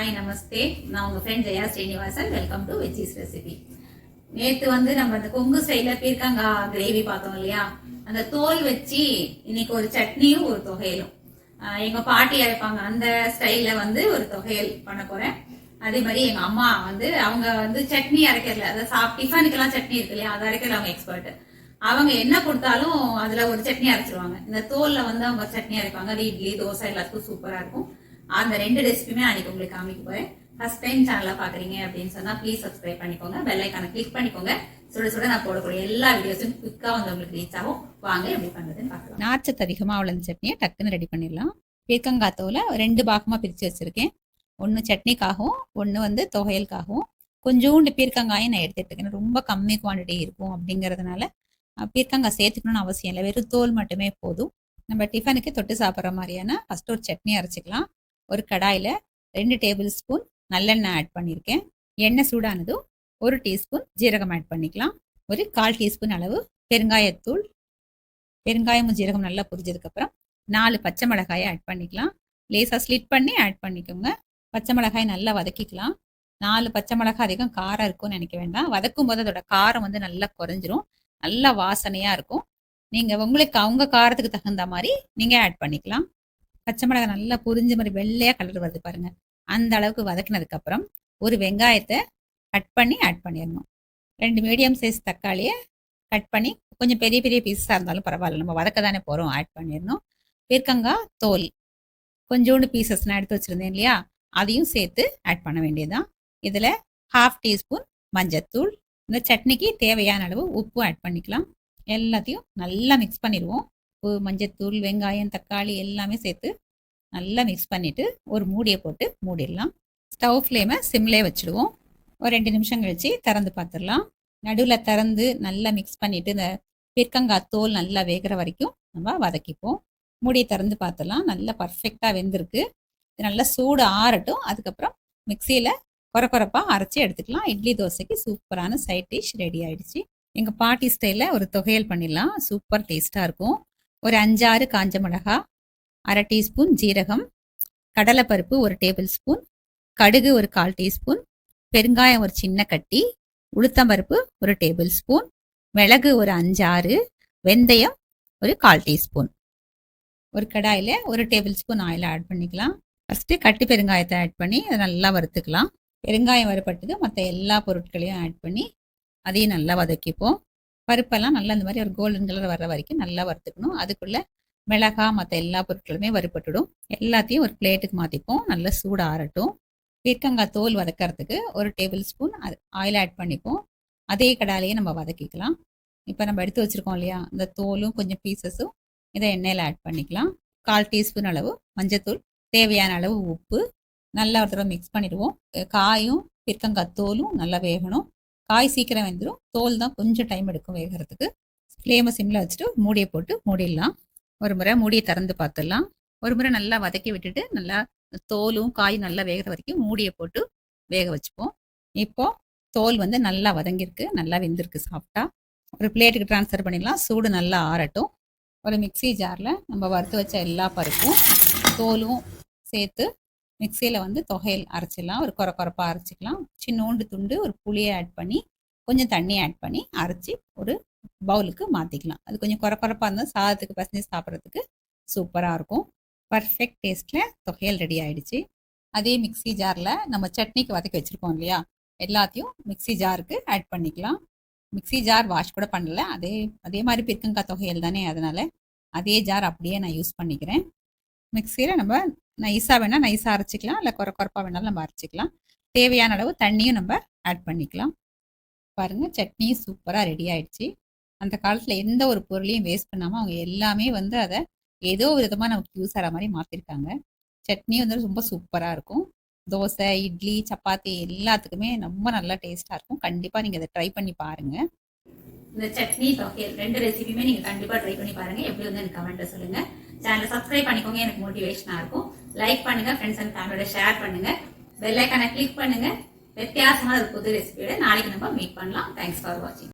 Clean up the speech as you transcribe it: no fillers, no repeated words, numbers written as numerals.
Hi நமஸ்தே. நான் உங்கள் friend Jaya Srinivasan. Welcome to veggies recipe. நேற்று நம்ம இந்த கொங்கு ஸ்டைலில் பீர்க்கங்காய் கிரேவி பார்த்தோம் இல்லையா, அந்த தோல் வச்சு இன்னைக்கு ஒரு சட்னியும் ஒரு தொகையலும் எங்கள் பாட்டி அரைப்பாங்க. அந்த ஸ்டைலில் ஒரு தொகையல் பண்ண போகிறேன். அதே மாதிரி எங்கள் அம்மா அவங்க சட்னி அரைக்கிறதுல, அதாவது டிஃபனுக்கெல்லாம் சட்னி இருக்கு இல்லையா, அதை அரைக்கிறதுல அவங்க எக்ஸ்பர்ட். அவங்க என்ன கொடுத்தாலும் அதில் ஒரு சட்னி அரைச்சிருவாங்க. இந்த தோலில் அவங்க சட்னி அரைப்பாங்க. அது இட்லி தோசை எல்லாத்துக்கும் சூப்பராக இருக்கும். அந்த 2 ரெசிபியுமே அன்னைக்கு உங்களுக்கு காமிக்க போறேன். ஃபர்ஸ்ட் டைம் சேனலை பாக்குறீங்க அப்படின்னு சொன்னா ப்ளீஸ் சப்ஸ்கிரைப் பண்ணிக்கோங்க, பெல் ஐக்கானை கிளிக் பண்ணிக்கோங்க. சுட சுட நான் போடக்கூடிய எல்லா வீடியோஸும் குயிக்கா உங்களுக்கு ரீச் ஆகும். வாங்க எப்படி பண்றதுன்னு பார்க்கலாம். நார்ச்சத்து அதிகமாக உள்ள சட்னியை டக்குன்னு ரெடி பண்ணிடலாம். பீர்க்கங்காய் தோலை 2 பாகமா பிரிச்சு வச்சிருக்கேன். ஒன்று சட்னிக்காகவும் ஒன்று தொகையலுக்காகவும். கொஞ்சோண்டு பீர்க்கங்காயும் நான் எடுத்துட்டு இருக்கேன். ரொம்ப கம்மி குவான்டிட்டி இருக்கும் அப்படிங்கிறதுனால பீர்க்கங்காய் சேர்த்துக்கணும்னு அவசியம் இல்லை. வெறும் தோல் மட்டுமே போதும். நம்ம டிஃபனுக்கு தொட்டு சாப்பிட்ற மாதிரியான ஃபர்ஸ்ட் ஒரு சட்னி அரைச்சிக்கலாம். ஒரு கடாயில் 2 டேபிள் ஸ்பூன் நல்லெண்ணெய் ஆட் பண்ணியிருக்கேன். எண்ணெய் சூடானதும் 1 டீஸ்பூன் ஜீரகம் ஆட் பண்ணிக்கலாம். ஒரு 1/4 டீஸ்பூன் அளவு பெருங்காயத்தூள். பெருங்காயமும் ஜீரகம் நல்லா புரிஞ்சதுக்கப்புறம் 4 பச்சை மிளகாயை ஆட் பண்ணிக்கலாம். லேசாக ஸ்லிட் பண்ணி ஆட் பண்ணிக்கோங்க. பச்சை மிளகாய் நல்லா வதக்கிக்கலாம். 4 பச்சை மிளகாய் அதிகம் காரம் இருக்கும்னு நினைக்க வேண்டாம். வதக்கும் போது அதோட காரம் நல்லா குறைஞ்சிரும். நல்லா வாசனையாக இருக்கும். நீங்கள் உங்களுக்கு அவங்க காரத்துக்கு தகுந்த மாதிரி நீங்கள் ஆட் பண்ணிக்கலாம். பச்சை மிளகாய் நல்லா புரிஞ்ச மாதிரி வெள்ளையாக கலர் வருது பாருங்க. அந்த அளவுக்கு வதக்கினதுக்கப்புறம் ஒரு வெங்காயத்தை கட் பண்ணி ஆட் பண்ணிடணும். 2 மீடியம் சைஸ் தக்காளியை கட் பண்ணி, கொஞ்சம் பெரிய பெரிய பீஸாக இருந்தாலும் பரவாயில்ல, நம்ம வதக்க தானே போகிறோம், ஆட் பண்ணிடணும். பீர்க்கங்காய் தோல் கொஞ்சோண்டு பீசஸ் நான் எடுத்து வச்சுருந்தேன் இல்லையா, அதையும் சேர்த்து ஆட் பண்ண வேண்டியதுதான். இதில் 1/2 டீஸ்பூன் மஞ்சத்தூள். இந்த சட்னிக்கு தேவையான அளவு உப்பு ஆட் பண்ணிக்கலாம். எல்லாத்தையும் நல்லா மிக்ஸ் பண்ணிடுவோம். உப்பு, மஞ்சத்தூள், வெங்காயம், தக்காளி எல்லாமே சேர்த்து நல்லா மிக்ஸ் பண்ணிவிட்டு ஒரு மூடியை போட்டு மூடிடலாம். ஸ்டவ் ஃப்ளேமை சிம்லே வச்சுடுவோம். ஒரு 2 நிமிஷம் கழித்து திறந்து பார்த்துடலாம். நடுவில் திறந்து நல்லா மிக்ஸ் பண்ணிவிட்டு இந்த பீர்க்கங்காய் தோல் நல்லா வேகிற வரைக்கும் நம்ம வதக்கிப்போம். மூடியை திறந்து பார்த்துடலாம். நல்லா பர்ஃபெக்டாக வெந்திருக்கு. இது நல்லா சூடு ஆறட்டும். அதுக்கப்புறம் மிக்சியில் கொரப்பாக அரைச்சி எடுத்துக்கலாம். இட்லி தோசைக்கு சூப்பரான சைட் டிஷ் ரெடி ஆயிடுச்சு. எங்கள் பாட்டி ஸ்டைலில் ஒரு தொகையல் பண்ணிடலாம். சூப்பர் டேஸ்ட்டாக இருக்கும். ஒரு 5-6 காஞ்ச மிளகாய், 1/2 டீஸ்பூன் ஜீரகம், கடலைப்பருப்பு 1 டேபிள் ஸ்பூன், கடுகு ஒரு 1/4 டீஸ்பூன், பெருங்காயம் ஒரு சின்ன கட்டி, உளுத்தம்பருப்பு 1 டேபிள் ஸ்பூன், மிளகு ஒரு 5-6, வெந்தயம் ஒரு 1/4 டீஸ்பூன். ஒரு கடாயில் 1 டேபிள் ஸ்பூன் ஆயில் ஆட் பண்ணிக்கலாம். ஃபஸ்ட்டு கட்டி பெருங்காயத்தை ஆட் பண்ணி அதை நல்லா வறுத்துக்கலாம். பெருங்காயம் வறுப்பட்டது மற்ற எல்லா பொருட்களையும் ஆட் பண்ணி அதையும் நல்லா வதக்கிப்போம். பருப்பெல்லாம் நல்லா இந்த மாதிரி ஒரு கோல்டன் கலர் வர்ற வரைக்கும் நல்லா வறுத்துக்கணும். அதுக்குள்ளே மிளகாய் மற்ற எல்லா பொருட்களுமே வறுப்பட்டுடும். எல்லாத்தையும் ஒரு பிளேட்டுக்கு மாற்றிப்போம். நல்லா சூடு ஆறட்டும். பீர்க்கங்காய் தோல் வதக்கிறதுக்கு 1 டேபிள் ஸ்பூன் ஆயில் ஆட் பண்ணிப்போம். அதே கடாலையே நம்ம வதக்கிக்கலாம். இப்போ நம்ம எடுத்து வச்சுருக்கோம் இல்லையா, இந்த தோலும் கொஞ்சம் பீசஸும் இதை எண்ணெயில் ஆட் பண்ணிக்கலாம். 1/4 டீஸ்பூன் அளவு மஞ்சத்தூள், தேவையான அளவு உப்பு, நல்லா ஒரு தடவை மிக்ஸ் பண்ணிடுவோம். காயும் பீர்க்கங்காய் தோலும் நல்லா வேகணும். காய் சீக்கிரம் வெந்துடும், தோல் தான் கொஞ்சம் டைம் எடுக்கும் வேகிறதுக்கு. ஃப்ளேமை சிம்மில் வச்சுட்டு மூடியை போட்டு மூடிடலாம். ஒரு முறை மூடியை திறந்து பார்த்துடலாம். ஒரு முறை நல்லா வதக்கி விட்டுட்டு நல்லா தோலும் காயும் நல்லா வேகிற வரைக்கும் மூடியை போட்டு வேக வச்சுப்போம். இப்போது தோல் நல்லா வதங்கியிருக்கு, நல்லா வெந்திருக்கு சாஃப்டாக. ஒரு பிளேட்டுக்கு ட்ரான்ஸ்ஃபர் பண்ணிடலாம். சூடு நல்லா ஆறட்டும். ஒரு மிக்சி ஜாரில் நம்ம வறுத்து வச்ச எல்லா பருப்பும் தோலும் சேர்த்து மிக்சியில் தொகையல் அரைச்சிடலாம். ஒரு கொரப்பாக அரைச்சிக்கலாம். சின்னோண்டு துண்டு ஒரு புளியை ஆட் பண்ணி கொஞ்சம் தண்ணி ஆட் பண்ணி அரைச்சி ஒரு பவுலுக்கு மாற்றிக்கலாம். அது கொஞ்சம் கொரப்பாக இருந்தால் சாதத்துக்கு பசஞ்சு சாப்பிட்றதுக்கு சூப்பராக இருக்கும். பர்ஃபெக்ட் டேஸ்ட்டில் தொகையல் ரெடி ஆகிடுச்சு. அதே மிக்சி ஜாரில் நம்ம சட்னிக்கு வதக்கி வச்சுருக்கோம் இல்லையா, எல்லாத்தையும் மிக்சி ஜாருக்கு ஆட் பண்ணிக்கலாம். மிக்சி ஜார் வாஷ் கூட பண்ணல. அதே மாதிரி பீர்க்கங்காய் தொகையல் தானே, அதனால் அதே ஜார் அப்படியே நான் யூஸ் பண்ணிக்கிறேன். மிக்சியில் நம்ம நைஸாக வேணால் நைஸாக அரைச்சிக்கலாம், இல்லை கொரப்பாக வேணாலும் நம்ம அரைச்சிக்கலாம். தேவையான அளவு தண்ணியும் நம்ம ஆட் பண்ணிக்கலாம். பாருங்கள், சட்னியும் சூப்பராக ரெடி ஆகிடுச்சு. அந்த காலத்தில் எந்த ஒரு பொருளையும் வேஸ்ட் பண்ணாமல் அவங்க எல்லாமே அதை ஏதோ விதமாக நமக்கு யூஸ் ஆகிற மாதிரி மாற்றிருக்காங்க. சட்னி ரொம்ப சூப்பராக இருக்கும். தோசை, இட்லி, சப்பாத்தி எல்லாத்துக்குமே ரொம்ப நல்லா டேஸ்ட்டாக இருக்கும். கண்டிப்பாக நீங்கள் இதை ட்ரை பண்ணி பாருங்கள். இந்த சட்னி தொகையல் 2 ரெசிபியுமே நீங்கள் கண்டிப்பாக ட்ரை பண்ணி பாருங்கள். எப்படி எனக்கு கமெண்ட்டில் சொல்லுங்கள். சேனலை சப்ஸ்கிரைப் பண்ணிக்கோங்க, எனக்கு மோட்டிவேஷனாக இருக்கும். லைக் பண்ணுங்க, ஃப்ரெண்ட்ஸ் அண்ட் ஃபேமிலியோட ஷேர் பண்ணுங்க, பெல் ஐக்கானை கிளிக் பண்ணுங்க. வித்தியாசமான ஒரு புது ரெசிபியோட நாளைக்கு நம்ம மீட் பண்ணலாம். தேங்க்ஸ் ஃபார் வாட்சிங்.